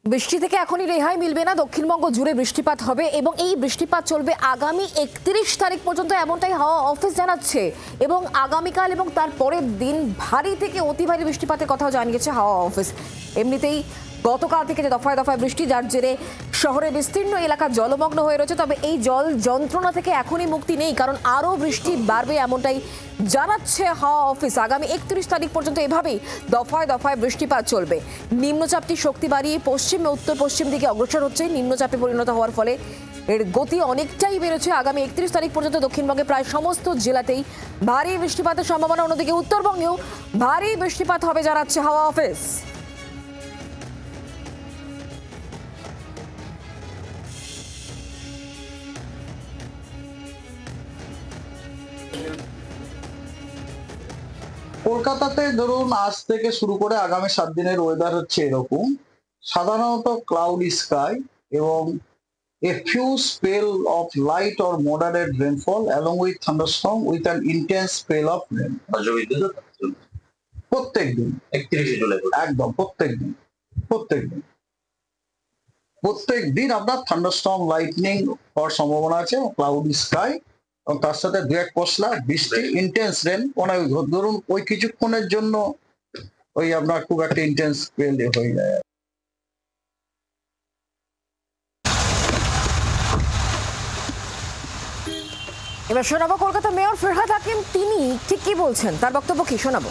বৃষ্টি থেকে এখনই রেহাই মিলবে না। দক্ষিণবঙ্গ জুড়ে বৃষ্টিপাত হবে এবং এই বৃষ্টিপাত চলবে আগামী 31 তারিখ পর্যন্ত, এমনটাই হাওয়া অফিস জানাচ্ছে। এবং আগামীকাল এবং তার পরের দিন ভারী থেকে অতি ভারী বৃষ্টিপাতের কথাও জানিয়েছে হাওয়া অফিস। এমনিতেই গতকাল থেকে যে দফায় দফায় বৃষ্টি, যার জেরে শহরের বিস্তীর্ণ এলাকা জলমগ্ন হয়ে রয়েছে। তবে এই জল যন্ত্রণা থেকে এখনই মুক্তি নেই, কারণ আরও বৃষ্টি বাড়বে এমনটাই জানাচ্ছে হাওয়া অফিস। আগামী 31 তারিখ পর্যন্ত এভাবেই দফায় দফায় বৃষ্টিপাত চলবে। নিম্নচাপটি শক্তি বাড়িয়ে পশ্চিম উত্তর পশ্চিম দিকে অগ্রসর হচ্ছে। নিম্নচাপে পরিণত হওয়ার ফলে এর গতি অনেকটাই বেড়েছে। আগামী 31 তারিখ পর্যন্ত দক্ষিণবঙ্গে প্রায় সমস্ত জেলাতেই ভারী বৃষ্টিপাতের সম্ভাবনা। অন্যদিকে উত্তরবঙ্গেও ভারী বৃষ্টিপাত হবে জানাচ্ছে হাওয়া অফিস। কলকাতাতে ধরুন আজ থেকে শুরু করে আগামী 7 দিনের ওয়েদার হচ্ছে এরকম। সাধারণত ক্লাউডি স্কাই এবং a few spell of light or moderate rainfall along with thunderstorm with an intense spell of rain. প্রত্যেক দিন 31 জুলাই একদম প্রত্যেক দিন আপনার থান্ডারস্টর্ম লাইটনিং হওয়ার সম্ভাবনা আছে, ক্লাউডি স্কাই এবং তার সাথে দু এক পশলা বৃষ্টি, ইন্টেন্স রেন। ধরুন ওই কিছুক্ষণের জন্য ওই আপনার খুব একটা ইন্টেন্স স্পেল হয়ে যায়। এবার শোনাবো কলকাতা মেয়র ফিরহাদ হাকিম, তিনি ঠিক কি বলছেন, তার বক্তব্য কি শোনাবো।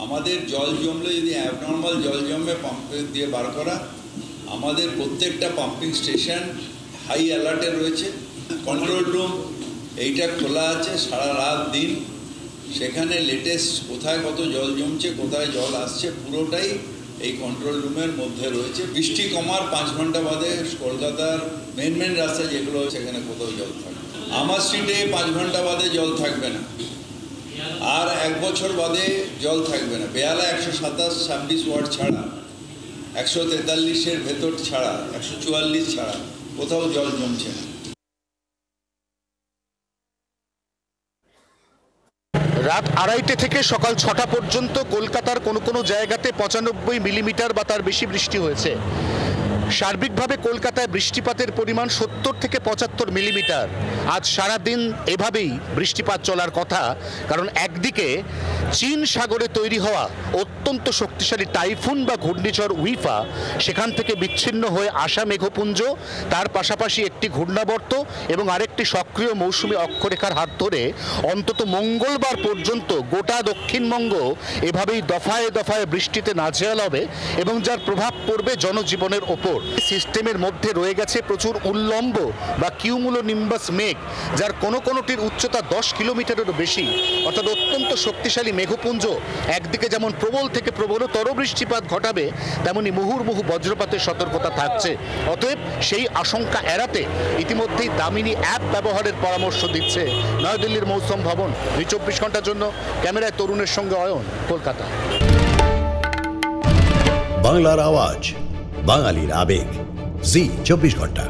আমাদের জল জমলে, যদি অ্যাবনর্মাল জল জমে পাম্প দিয়ে বার করা, আমাদের প্রত্যেকটা পাম্পিং স্টেশন হাই অ্যালার্টে রয়েছে। কন্ট্রোল রুম এইটা খোলা আছে সারা রাত দিন। সেখানে লেটেস্ট কোথায় কত জল জমছে, কোথায় জল আসছে, পুরোটাই এই কন্ট্রোল রুমের মধ্যে রয়েছে। বৃষ্টি কমার 5 ঘন্টা বাদে কলকাতার মেন রাস্তা যেগুলো সেখানে কোথাও জল থাকবে। আমার স্ট্রিটে 5 ঘন্টা বাদে জল থাকবে না, আর 1 বছর বাদে জল থাকবে না। বেহালা 127, 26 ওয়ার্ড ছাড়া, 143-এর ভেতর ছাড়া, 144 ছাড়া কোথাও জল জমছে না। রাত 2:30 থেকে সকাল 6টা পর্যন্ত কলকাতার কোনো কোনো জায়গাতে 95 মিলিমিটার বা তার বেশি বৃষ্টি হয়েছে। সার্বিকভাবে কলকাতায় বৃষ্টিপাতের পরিমাণ 70 থেকে 75 মিলিমিটার। আজ সারাদিন এভাবেই বৃষ্টিপাত চলার কথা, কারণ একদিকে চীন সাগরে তৈরি হওয়া অত্যন্ত শক্তিশালী টাইফুন বা ঘূর্ণিঝড় উইফা, সেখান থেকে বিচ্ছিন্ন হয়ে আসা মেঘপুঞ্জ, তার পাশাপাশি একটি ঘূর্ণাবর্ত এবং আরেকটি সক্রিয় মৌসুমী অক্ষরেখার হাত ধরে অন্তত মঙ্গলবার পর্যন্ত গোটা দক্ষিণবঙ্গ এভাবেই দফায় দফায় বৃষ্টিতে নাজেহাল হবে এবং যার প্রভাব পড়বে জনজীবনের ওপর। সিস্টেমের মধ্যে রয়ে গেছে প্রচুর উল্লম্ব বা কিউমুলোনিম্বাস মেঘ, যার কোনোটির উচ্চতা 10 কিলোমিটারেরও বেশি, অর্থাৎ অত্যন্ত শক্তিশালী মেঘপুঞ্জ একদিকে যেমন প্রবল থেকে প্রবলতর বৃষ্টিপাত ঘটাবে, তেমনি মুহুর্মুহু বজ্রপাতের সতর্কতা থাকছে। অতএব সেই আশঙ্কা এড়াতে ইতিমধ্যেই দামিনী অ্যাপ ব্যবহারের পরামর্শ দিচ্ছে নয়াদিল্লির মৌসুম ভবন। 24 ঘন্টার জন্য ক্যামেরায় তরুণের সঙ্গে অয়ন, কলকাতা। বাংলার আওয়াজ, বাঙালির আবেগ, জি 24 ঘন্টা।